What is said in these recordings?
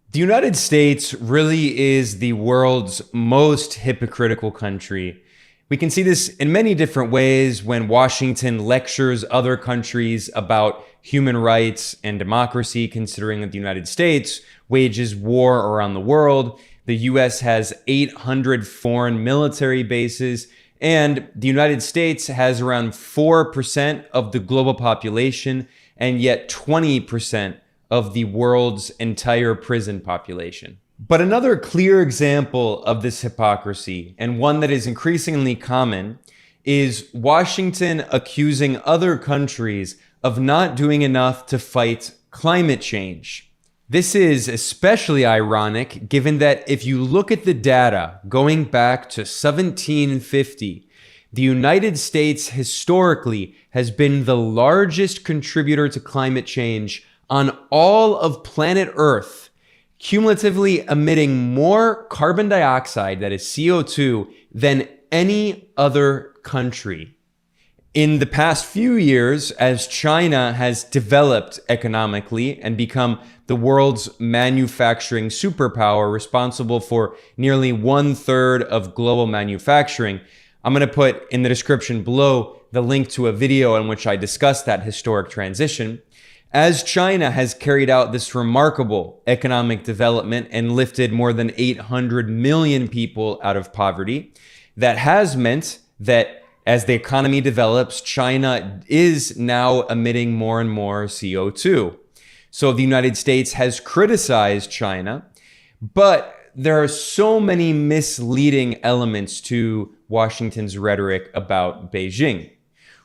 The United States really is the world's most hypocritical country. We can see this in many different ways when Washington lectures other countries about human rights and democracy, considering that the United States wages war around the world. The US has 800 foreign military bases, and the United States has around 4% of the global population, and yet 20% of the world's entire prison population. But another clear example of this hypocrisy, and one that is increasingly common, is Washington accusing other countries of not doing enough to fight climate change. This is especially ironic given that if you look at the data going back to 1750, the United States historically has been the largest contributor to climate change on all of planet Earth, cumulatively emitting more carbon dioxide, that is CO2, than any other country. In the past few years, as China has developed economically and become the world's manufacturing superpower, responsible for nearly 1/3 of global manufacturing, I'm going to put in the description below the link to a video in which I discuss that historic transition. As China has carried out this remarkable economic development and lifted more than 800 million people out of poverty, that has meant that as the economy develops, China is now emitting more and more CO2. So the United States has criticized China, but there are so many misleading elements to Washington's rhetoric about Beijing.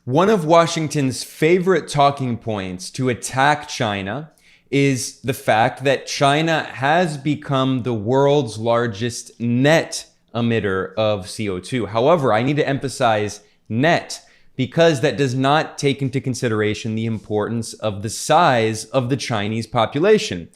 One of Washington's favorite talking points to attack China is the fact that China has become the world's largest net emitter of CO2. However, I need to emphasize net because that does not take into consideration the importance of the size of the Chinese population.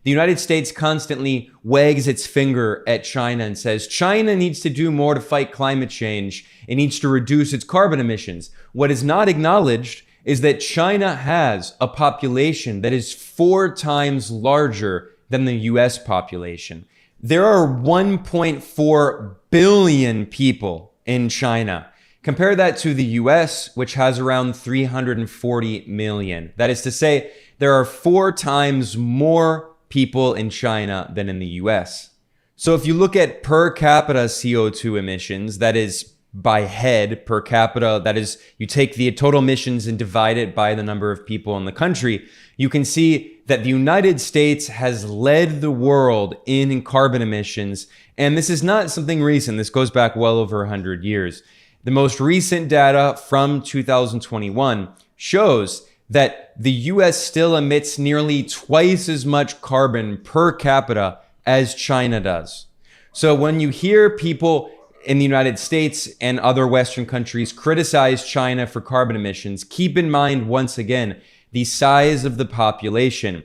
The United States constantly wags its finger at China and says, China needs to do more to fight climate change. It needs to reduce its carbon emissions. What is not acknowledged is that China has a population that is 4 times larger than the US population. There are 1.4 billion people in China. Compare that to the US, which has around 340 million. That is to say, there are 4 times more people in China than in the US. So if you look at per capita CO2 emissions, that is by head per capita, that is, you take the total emissions and divide it by the number of people in the country, you can see that the United States has led the world in carbon emissions. And this is not something recent. This goes back well over 100 years. The most recent data from 2021 shows that the US still emits nearly twice as much carbon per capita as China does. So when you hear people in the United States and other Western countries criticize China for carbon emissions, keep in mind once again the size of the population.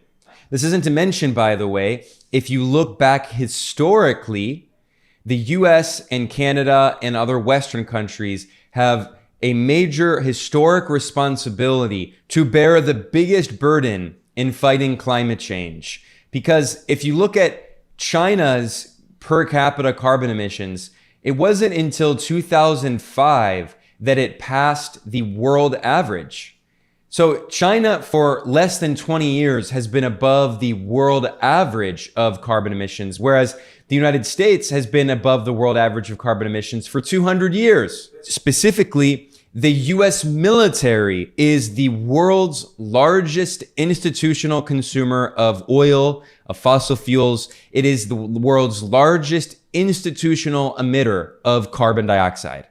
This isn't to mention, by the way, if you look back historically, the US and Canada and other Western countries have a major historic responsibility to bear the biggest burden in fighting climate change. Because if you look at China's per capita carbon emissions, it wasn't until 2005 that it passed the world average. So China, for less than 20 years, has been above the world average of carbon emissions, whereas the United States has been above the world average of carbon emissions for 200 years. Specifically, the US military is the world's largest institutional consumer of oil, of fossil fuels. It is the world's largest institutional emitter of carbon dioxide.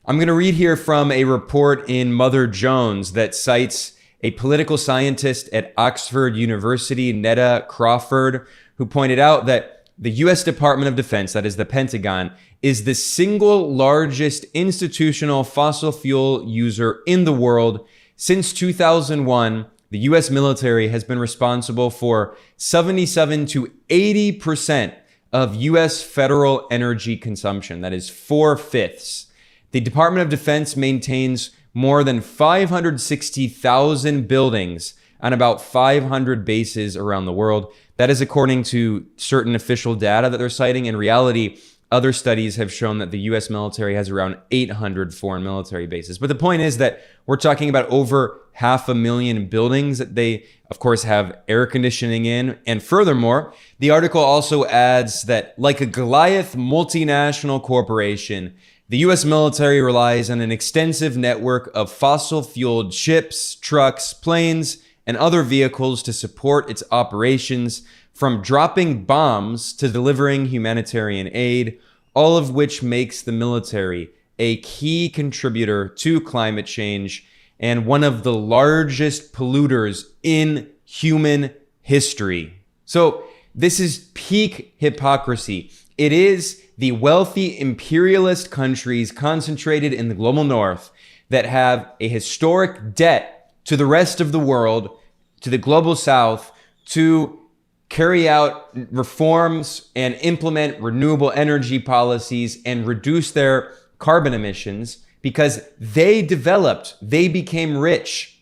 I'm going to read here from a report in Mother Jones that cites a political scientist at Oxford University, Netta Crawford, who pointed out that the US Department of Defense, that is the Pentagon, is the single largest institutional fossil fuel user in the world. Since 2001, the US military has been responsible for 77 to 80% of US federal energy consumption. That is 4/5. The Department of Defense maintains more than 560,000 buildings on about 500 bases around the world. That is according to certain official data that they're citing. In reality, other studies have shown that the US military has around 800 foreign military bases. But the point is that we're talking about over 500,000 buildings that they, of course, have air conditioning in. And furthermore, the article also adds that, like a Goliath multinational corporation, the US military relies on an extensive network of fossil-fueled ships, trucks, planes, and other vehicles to support its operations, from dropping bombs to delivering humanitarian aid, all of which makes the military a key contributor to climate change and one of the largest polluters in human history. So this is peak hypocrisy. It is the wealthy imperialist countries concentrated in the global north that have a historic debt to the rest of the world, to the global south, to carry out reforms and implement renewable energy policies and reduce their carbon emissions, because they became rich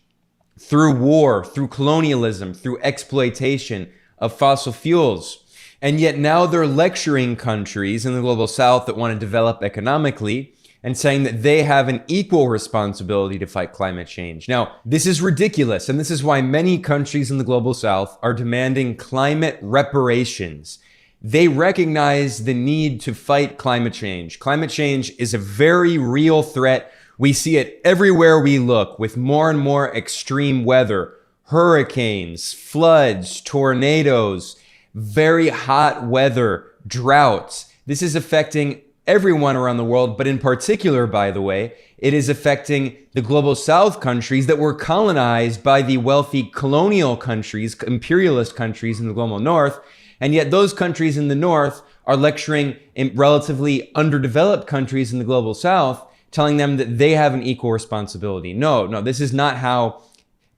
through war, through colonialism, through exploitation of fossil fuels. And yet now they're lecturing countries in the global south that want to develop economically and saying that they have an equal responsibility to fight climate change. Now, this is ridiculous, and this is why many countries in the global south are demanding climate reparations. They recognize the need to fight climate change. Climate change is a very real threat. We see it everywhere we look, with more and more extreme weather, hurricanes, floods, tornadoes, very hot weather, droughts. This is affecting everyone around the world, but in particular, by the way, it is affecting the global south countries that were colonized by the wealthy colonial countries, imperialist countries in the global north. And yet those countries in the north are lecturing in relatively underdeveloped countries in the global south, telling them that they have an equal responsibility. No, this is not how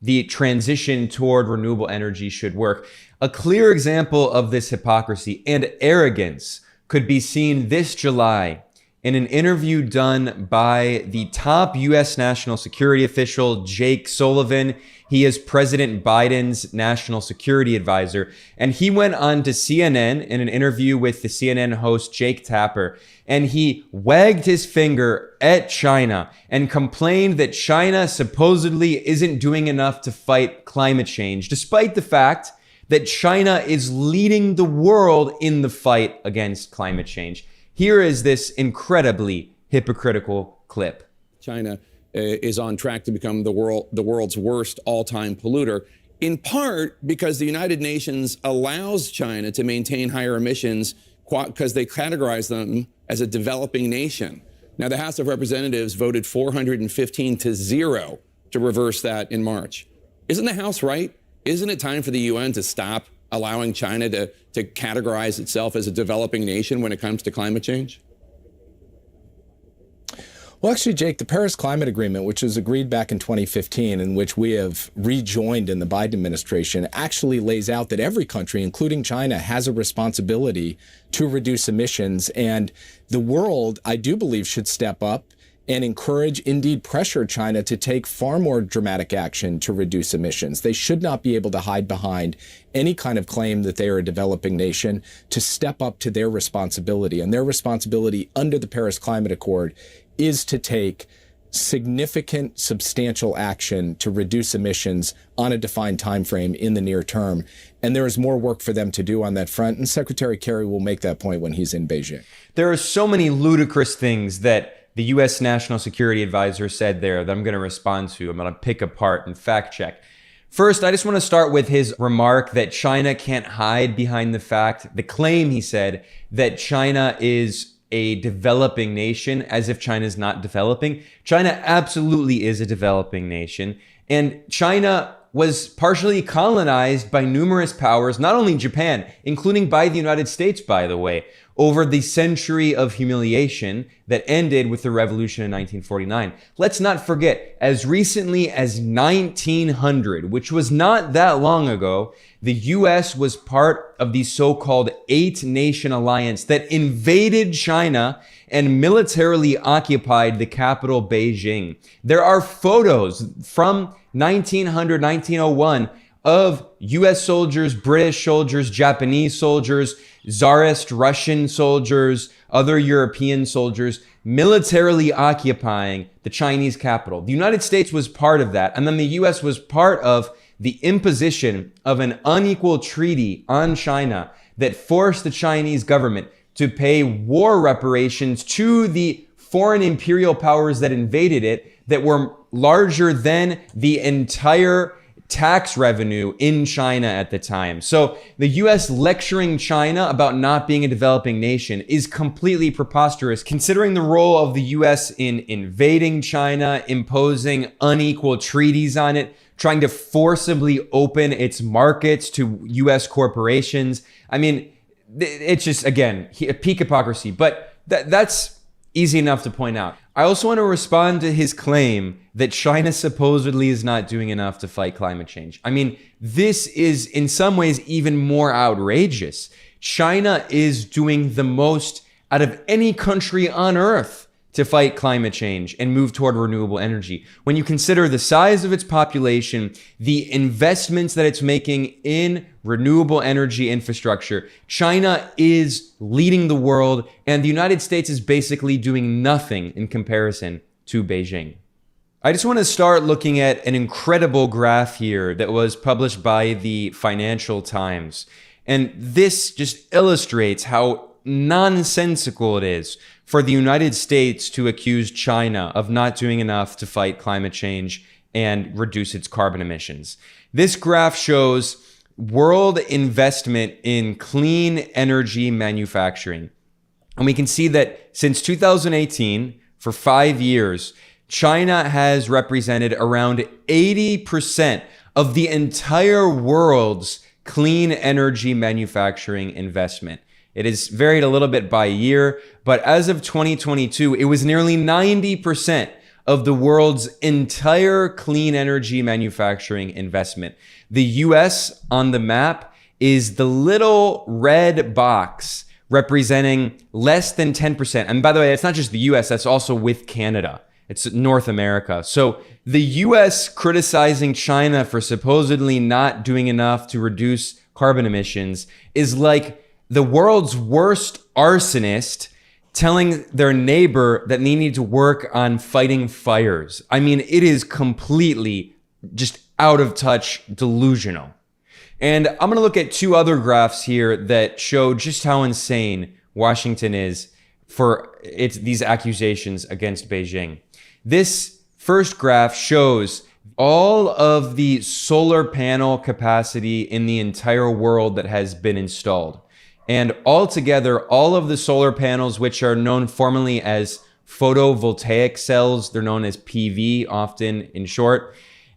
the transition toward renewable energy should work. A clear example of this hypocrisy and arrogance could be seen this July in an interview done by the top US national security official, Jake Sullivan. He is President Biden's national security advisor. And he went on to CNN in an interview with the CNN host, Jake Tapper, and he wagged his finger at China and complained that China supposedly isn't doing enough to fight climate change, despite the fact that China is leading the world in the fight against climate change. Here is this incredibly hypocritical clip. China is on track to become the world's worst all-time polluter, in part because the United Nations allows China to maintain higher emissions because they categorize them as a developing nation. Now, the House of Representatives voted 415-0 to reverse that in March. Isn't the House right? Isn't it time for the UN to stop allowing China to categorize itself as a developing nation when it comes to climate change? Well, actually, Jake, the Paris Climate Agreement, which was agreed back in 2015, and which we have rejoined in the Biden administration, actually lays out that every country, including China, has a responsibility to reduce emissions. And the world, I do believe, should step up and encourage, indeed pressure China to take far more dramatic action to reduce emissions. They should not be able to hide behind any kind of claim that they are a developing nation, to step up to their responsibility. And their responsibility under the Paris Climate Accord is to take significant, substantial action to reduce emissions on a defined time frame in the near term. And there is more work for them to do on that front. And Secretary Kerry will make that point when he's in Beijing. There are so many ludicrous things that the U.S. National Security Advisor said there that I'm going to respond to. I'm going to pick apart and fact check. First, I just want to start with his remark that China can't hide behind the claim he said that China is a developing nation, as if China is not developing. China absolutely is a developing nation. And China was partially colonized by numerous powers, not only Japan, including by the United States, by the way, over the century of humiliation that ended with the revolution in 1949. Let's not forget, as recently as 1900, which was not that long ago, the US was part of the so-called 8-nation alliance that invaded China and militarily occupied the capital, Beijing. There are photos from 1900, 1901 of US soldiers, British soldiers, Japanese soldiers, Tsarist Russian soldiers, other European soldiers militarily occupying the Chinese capital. The United States was part of that. And then the US was part of the imposition of an unequal treaty on China that forced the Chinese government to pay war reparations to the foreign imperial powers that invaded it that were larger than the entire tax revenue in China at the time. So the US lecturing China about not being a developing nation is completely preposterous, considering the role of the US in invading China, imposing unequal treaties on it, trying to forcibly open its markets to US corporations. I mean, it's just, again, a peak hypocrisy, but that's easy enough to point out. I also want to respond to his claim that China supposedly is not doing enough to fight climate change. I mean, this is in some ways even more outrageous. China is doing the most out of any country on earth to fight climate change and move toward renewable energy. When you consider the size of its population, the investments that it's making in renewable energy infrastructure, China is leading the world, and the United States is basically doing nothing in comparison to Beijing. I just want to start looking at an incredible graph here that was published by the Financial Times. And this just illustrates how nonsensical it is for the United States to accuse China of not doing enough to fight climate change and reduce its carbon emissions. This graph shows world investment in clean energy manufacturing. And we can see that since 2018, for 5 years, China has represented around 80% of the entire world's clean energy manufacturing investment. It has varied a little bit by year, but as of 2022, it was nearly 90% of the world's entire clean energy manufacturing investment. The US on the map is the little red box representing less than 10%. And by the way, it's not just the US, that's also with Canada. It's North America. So the US criticizing China for supposedly not doing enough to reduce carbon emissions is like the world's worst arsonist telling their neighbor that they need to work on fighting fires. I mean, it is completely just out of touch, delusional. And I'm going to look at two other graphs here that show just how insane Washington is for these accusations against Beijing. This first graph shows all of the solar panel capacity in the entire world that has been installed. And altogether, all of the solar panels, which are known formally as photovoltaic cells, they're known as PV often in short.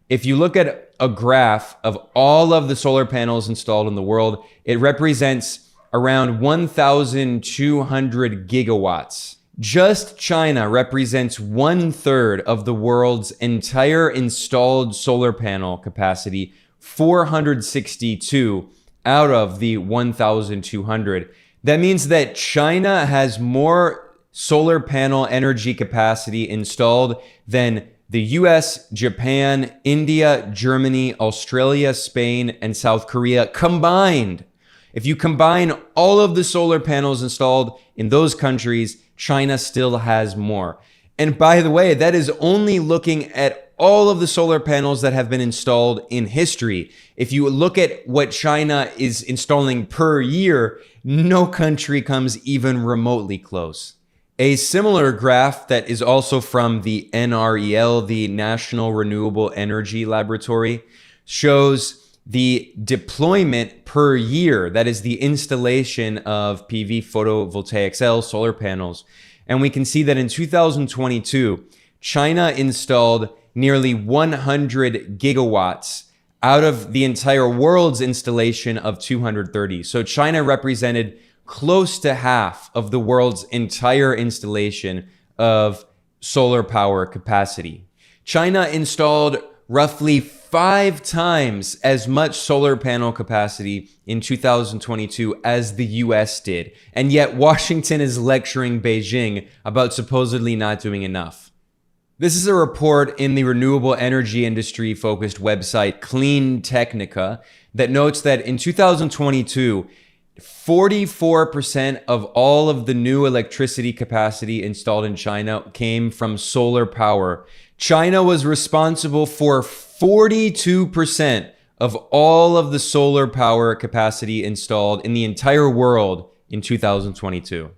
If you look at a graph of all of the solar panels installed in the world, it represents around 1,200 gigawatts. Just China represents 1/3 of the world's entire installed solar panel capacity, 462 out of the 1,200. That means that China has more solar panel energy capacity installed than the US, Japan, India, Germany, Australia, Spain, and South Korea combined. If you combine all of the solar panels installed in those countries, China still has more. And by the way, that is only looking at all of the solar panels that have been installed in history. If you look at what China is installing per year, no country comes even remotely close. A similar graph that is also from the NREL, the National Renewable Energy Laboratory, shows the deployment per year, that is the installation of PV photovoltaic cells, solar panels. And we can see that in 2022, China installed nearly 100 gigawatts out of the entire world's installation of 230. So China represented close to half of the world's entire installation of solar power capacity. China installed roughly 5 times as much solar panel capacity in 2022 as the US did. And yet Washington is lecturing Beijing about supposedly not doing enough. This is a report in the renewable energy industry focused website Clean Technica that notes that in 2022, 44% of all of the new electricity capacity installed in China came from solar power. China was responsible for 42% of all of the solar power capacity installed in the entire world in 2022.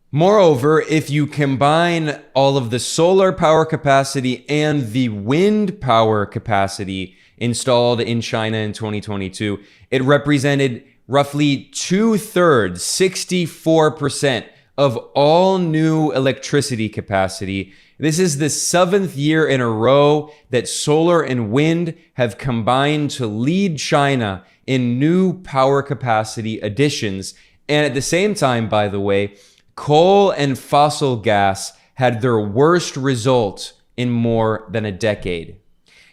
Moreover, if you combine all of the solar power capacity and the wind power capacity installed in China in 2022, it represented roughly 2/3, 64% of all new electricity capacity. This is the 7th year in a row that solar and wind have combined to lead China in new power capacity additions. And at the same time, by the way, coal and fossil gas had their worst result in more than a decade.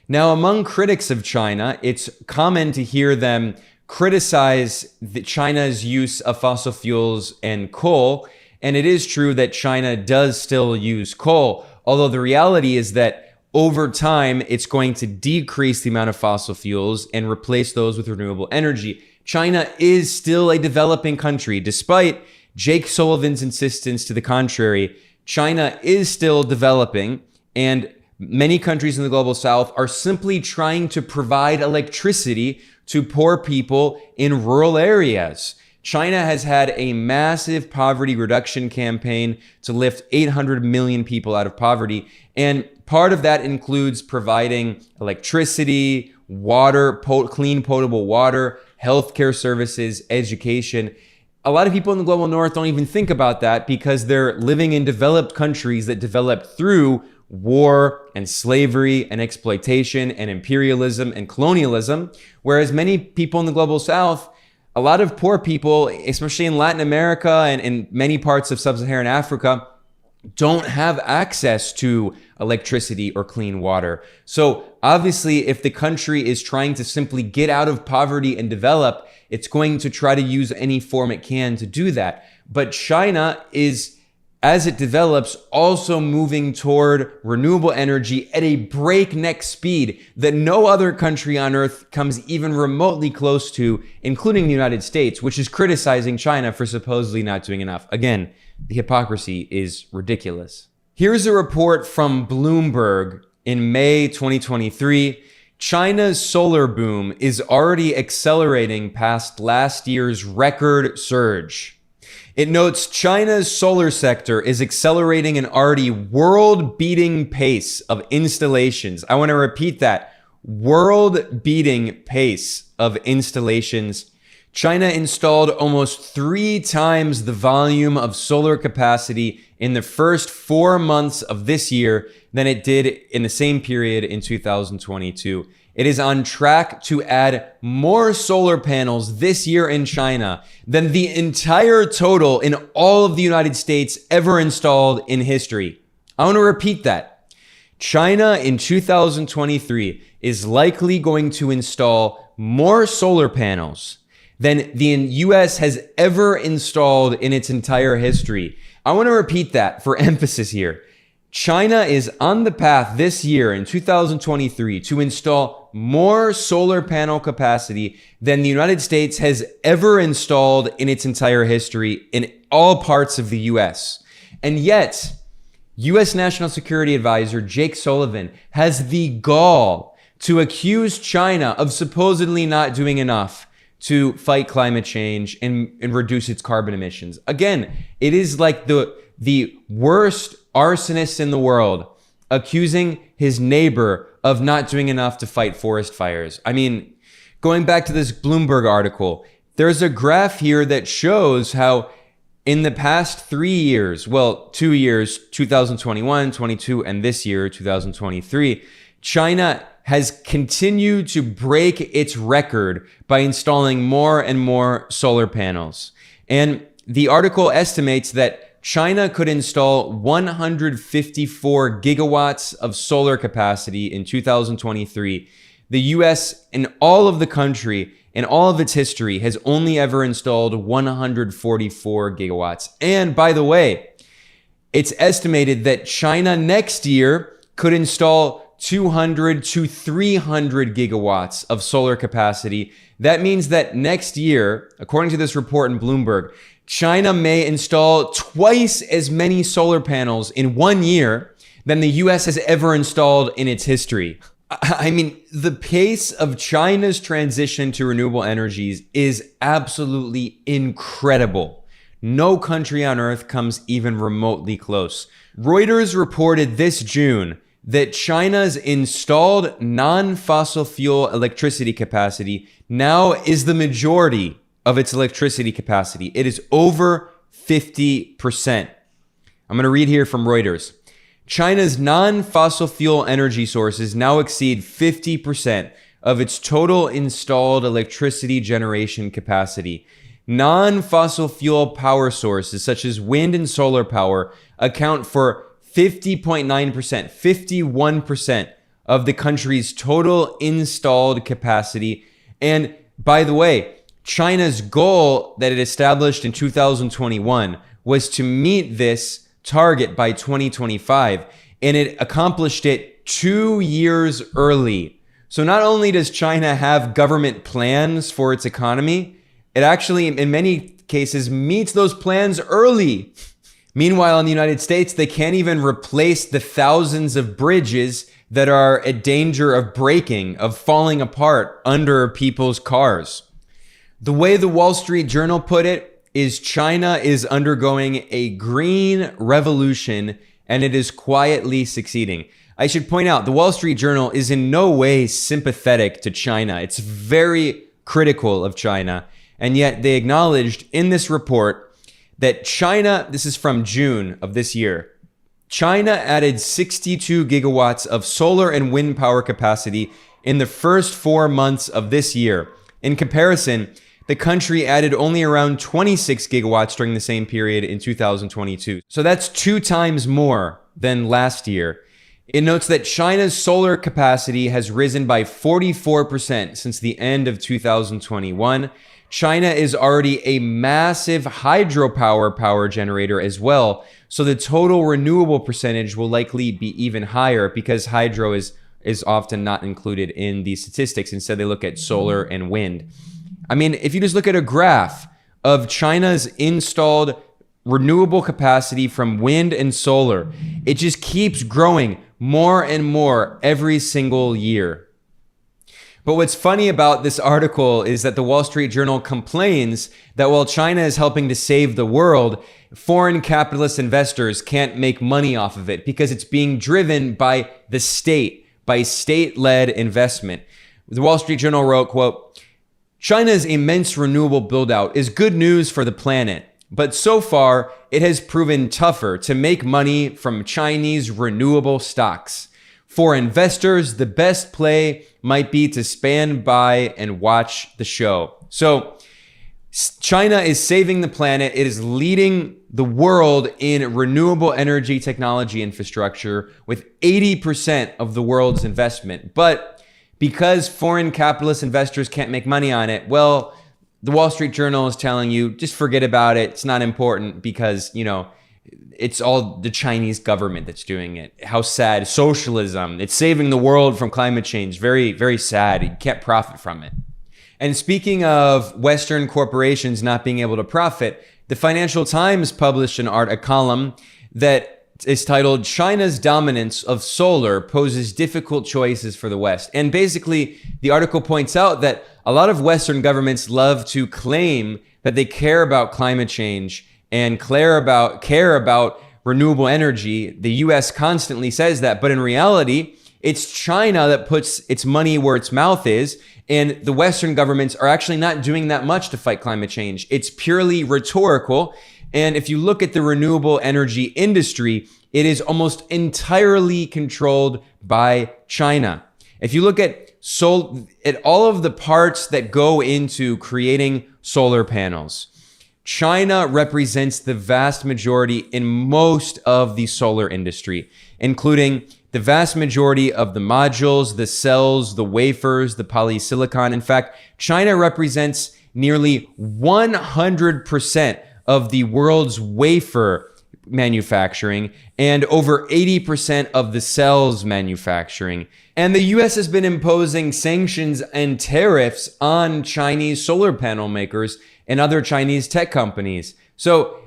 Now, among critics of China, it's common to hear them criticize China's use of fossil fuels and coal. And it is true that China does still use coal, although the reality is that over time, it's going to decrease the amount of fossil fuels and replace those with renewable energy. China is still a developing country, despite Jake Sullivan's insistence to the contrary. China is still developing, and many countries in the global south are simply trying to provide electricity to poor people in rural areas. China has had a massive poverty reduction campaign to lift 800 million people out of poverty. And part of that includes providing electricity, water, clean potable water, healthcare services, education. A lot of people in the global north don't even think about that because they're living in developed countries that developed through war and slavery and exploitation and imperialism and colonialism. Whereas many people in the global south, a lot of poor people, especially in Latin America and in many parts of sub-Saharan Africa, don't have access to electricity or clean water. So obviously, if the country is trying to simply get out of poverty and develop, it's going to try to use any form it can to do that. But China is, as it develops, also moving toward renewable energy at a breakneck speed that no other country on earth comes even remotely close to, including the United States, which is criticizing China for supposedly not doing enough. Again, the hypocrisy is ridiculous. Here's a report from Bloomberg in May 2023. China's solar boom is already accelerating past last year's record surge. It notes China's solar sector is accelerating an already world-beating pace of installations. I want to repeat that. World-beating pace of installations. China installed almost 3 times the volume of solar capacity in the first 4 months of this year than it did in the same period in 2022. It is on track to add more solar panels this year in China than the entire total in all of the United States ever installed in history. I want to repeat that. China in 2023 is likely going to install more solar panels than the US has ever installed in its entire history. I want to repeat that for emphasis here. China is on the path this year in 2023 to install more solar panel capacity than the United States has ever installed in its entire history in all parts of the US. And yet, US National Security Advisor Jake Sullivan has the gall to accuse China of supposedly not doing enough to fight climate change and reduce its carbon emissions. Again, it is like the worst arsonist in the world accusing his neighbor of not doing enough to fight forest fires. I mean, going back to this Bloomberg article, there's a graph here that shows how in the past 3 years, well, 2 years, 2021, 22, and this year, 2023, China has continued to break its record by installing more and more solar panels. And the article estimates that China could install 154 gigawatts of solar capacity in 2023. The US, in all of the country, in all of its history, has only ever installed 144 gigawatts. And by the way, it's estimated that China next year could install 200 to 300 gigawatts of solar capacity. That means that next year, according to this report in Bloomberg, China may install twice as many solar panels in 1 year than the US has ever installed in its history. I mean, the pace of China's transition to renewable energies is absolutely incredible. No country on earth comes even remotely close. Reuters reported this June that China's installed non-fossil fuel electricity capacity now is the majority of its electricity capacity. It is over 50%. I'm going to read here from Reuters. China's non-fossil fuel energy sources now exceed 50% of its total installed electricity generation capacity. Non-fossil fuel power sources such as wind and solar power account for 50.9%, 51% of the country's total installed capacity. And by the way, China's goal that it established in 2021 was to meet this target by 2025, and it accomplished it 2 years early. So not only does China have government plans for its economy, it actually, in many cases, meets those plans early. Meanwhile, in the United States, they can't even replace the thousands of bridges that are at danger of breaking, of falling apart under people's cars. The way the Wall Street Journal put it is China is undergoing a green revolution, and it is quietly succeeding. I should point out, the Wall Street Journal is in no way sympathetic to China. It's very critical of China. And yet they acknowledged in this report that China, this is from June of this year, China added 62 gigawatts of solar and wind power capacity in the first 4 months of this year. In comparison, the country added only around 26 gigawatts during the same period in 2022. So that's 2 times more than last year. It notes that China's solar capacity has risen by 44% since the end of 2021. China is already a massive hydropower power generator as well. So the total renewable percentage will likely be even higher because hydro is often not included in these statistics. Instead, they look at solar and wind. I mean, if you just look at a graph of China's installed renewable capacity from wind and solar, it just keeps growing more and more every single year. But what's funny about this article is that the Wall Street Journal complains that while China is helping to save the world, foreign capitalist investors can't make money off of it because it's being driven by the state, by state-led investment. The Wall Street Journal wrote, quote, China's immense renewable build-out is good news for the planet, but so far it has proven tougher to make money from Chinese renewable stocks. For investors, the best play might be to stand by and watch the show. So China is saving the planet. It is leading the world in renewable energy technology infrastructure with 80% of the world's investment. But because foreign capitalist investors can't make money on it, well, the Wall Street Journal is telling you, just forget about it. It's not important because, it's all the Chinese government that's doing it. How sad. Socialism. It's saving the world from climate change. Very, very sad. You can't profit from it. And speaking of Western corporations not being able to profit, the Financial Times published a column that is titled China's Dominance of Solar Poses Difficult Choices for the West. And basically, the article points out that a lot of Western governments love to claim that they care about climate change and care about renewable energy. The US constantly says that, but in reality, it's China that puts its money where its mouth is, and the Western governments are actually not doing that much to fight climate change. It's purely rhetorical. And if you look at the renewable energy industry, it is almost entirely controlled by China. If you look at all of the parts that go into creating solar panels, China represents the vast majority in most of the solar industry, including the vast majority of the modules, the cells, the wafers, the polysilicon. In fact, China represents nearly 100% of the world's wafer manufacturing and over 80% of the cells manufacturing. And the US has been imposing sanctions and tariffs on Chinese solar panel makers and other Chinese tech companies. So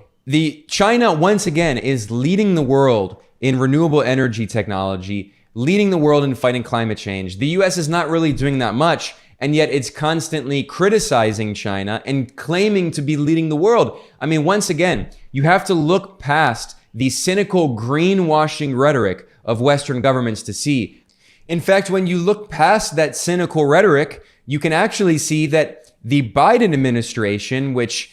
China, once again, is leading the world in renewable energy technology, leading the world in fighting climate change. The US is not really doing that much, and yet it's constantly criticizing China and claiming to be leading the world. I mean, once again, you have to look past the cynical greenwashing rhetoric of Western governments to see. In fact, when you look past that cynical rhetoric, you can actually see that the Biden administration, which,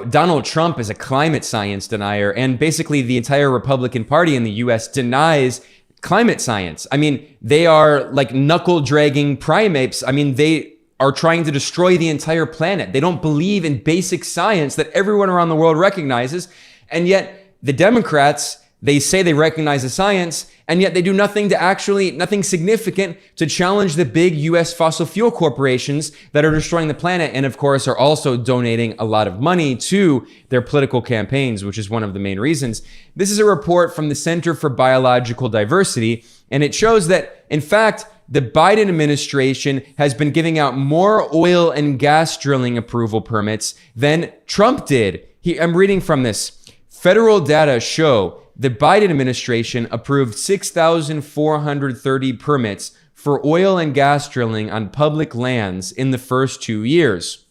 Donald Trump is a climate science denier, and basically the entire Republican Party in the US denies climate science. I mean, they are like knuckle dragging primates. I mean, they are trying to destroy the entire planet. They don't believe in basic science that everyone around the world recognizes. And yet the Democrats, they say they recognize the science, and yet they do nothing significant to challenge the big US fossil fuel corporations that are destroying the planet, and of course are also donating a lot of money to their political campaigns, which is one of the main reasons. This is a report from the Center for Biological Diversity, and it shows that, in fact, the Biden administration has been giving out more oil and gas drilling approval permits than Trump did. I'm reading from this. Federal data show the Biden administration approved 6,430 permits for oil and gas drilling on public lands in the first 2 years,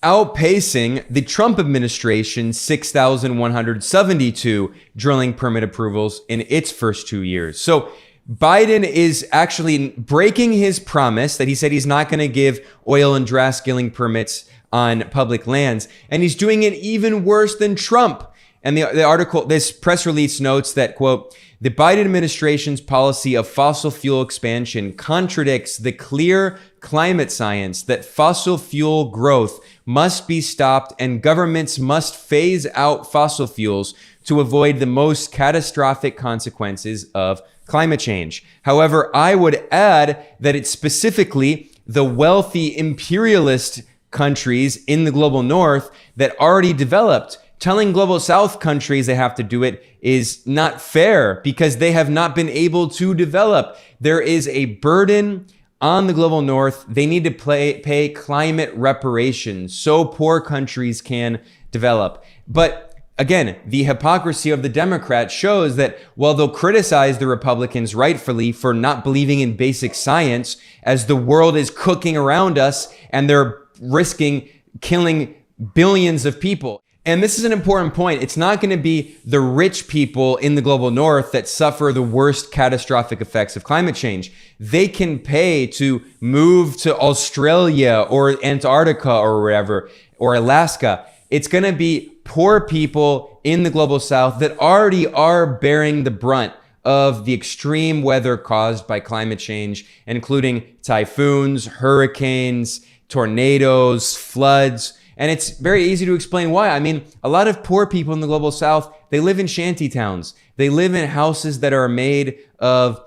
outpacing the Trump administration's 6,172 drilling permit approvals in its first 2 years. So Biden is actually breaking his promise that he said he's not going to give oil and gas drilling permits on public lands, and he's doing it even worse than Trump. And the article, this press release notes that, quote, the Biden administration's policy of fossil fuel expansion contradicts the clear climate science that fossil fuel growth must be stopped and governments must phase out fossil fuels to avoid the most catastrophic consequences of climate change. However, I would add that it's specifically the wealthy imperialist countries in the global north that already developed. Telling global south countries they have to do it is not fair because they have not been able to develop. There is a burden on the global north. They need to pay climate reparations so poor countries can develop. But again, the hypocrisy of the Democrats shows that while they'll criticize the Republicans rightfully for not believing in basic science as the world is cooking around us and they're risking killing billions of people. And this is an important point. It's not going to be the rich people in the global north that suffer the worst catastrophic effects of climate change. They can pay to move to Australia or Antarctica or wherever, or Alaska. It's going to be poor people in the global south that already are bearing the brunt of the extreme weather caused by climate change, including typhoons, hurricanes, tornadoes, floods. And it's very easy to explain why. I mean, a lot of poor people in the global south, they live in shanty towns. They live in houses that are made of,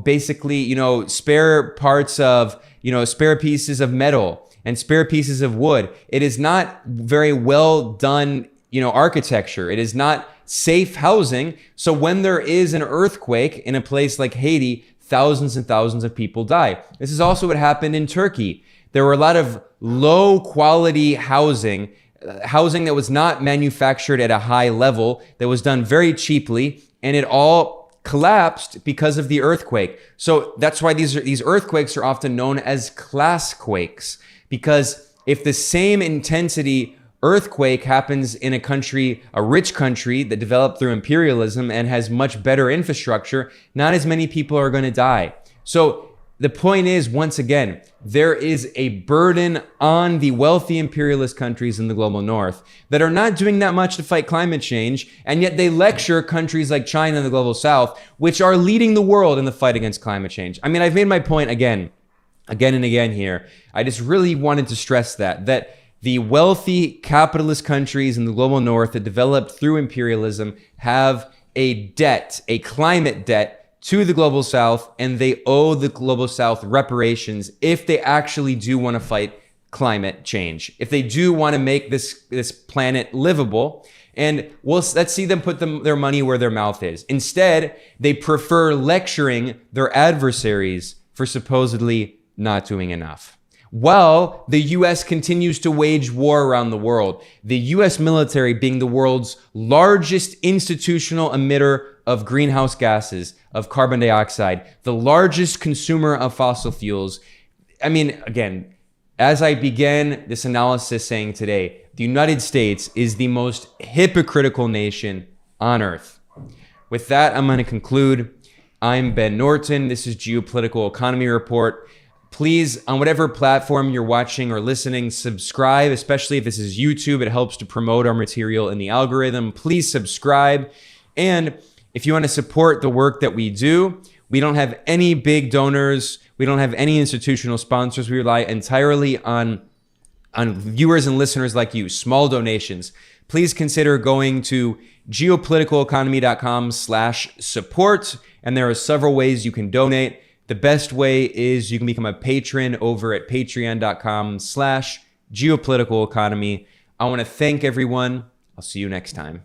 basically, spare parts of, spare pieces of metal and spare pieces of wood. It is not very well done, architecture. It is not safe housing. So when there is an earthquake in a place like Haiti, thousands and thousands of people die. This is also what happened in Turkey. There were a lot of low quality housing that was not manufactured at a high level, that was done very cheaply, and it all collapsed because of the earthquake. So that's why these earthquakes are often known as class quakes, because if the same intensity earthquake happens in a rich country that developed through imperialism and has much better infrastructure, not as many people are going to die. So the point is, once again, there is a burden on the wealthy imperialist countries in the global north that are not doing that much to fight climate change, and yet they lecture countries like China and the global south, which are leading the world in the fight against climate change. I mean, I've made my point again and again here. I just really wanted to stress that the wealthy capitalist countries in the global north that developed through imperialism have a climate debt to the global south, and they owe the global south reparations if they actually do want to fight climate change, if they do want to make this planet livable. And let's see them put their money where their mouth is. Instead, they prefer lecturing their adversaries for supposedly not doing enough. While the US continues to wage war around the world, the US military being the world's largest institutional emitter of greenhouse gases, of carbon dioxide, the largest consumer of fossil fuels. I mean, again, as I began this analysis saying today, the United States is the most hypocritical nation on earth. With that, I'm going to conclude. I'm Ben Norton. This is Geopolitical Economy Report. Please, on whatever platform you're watching or listening, subscribe, especially if this is YouTube. It helps to promote our material in the algorithm. Please subscribe. And if you want to support the work that we do, we don't have any big donors. We don't have any institutional sponsors. We rely entirely on viewers and listeners like you, small donations. Please consider going to geopoliticaleconomy.com/support. And there are several ways you can donate. The best way is you can become a patron over at patreon.com/geopoliticaleconomy. I want to thank everyone. I'll see you next time.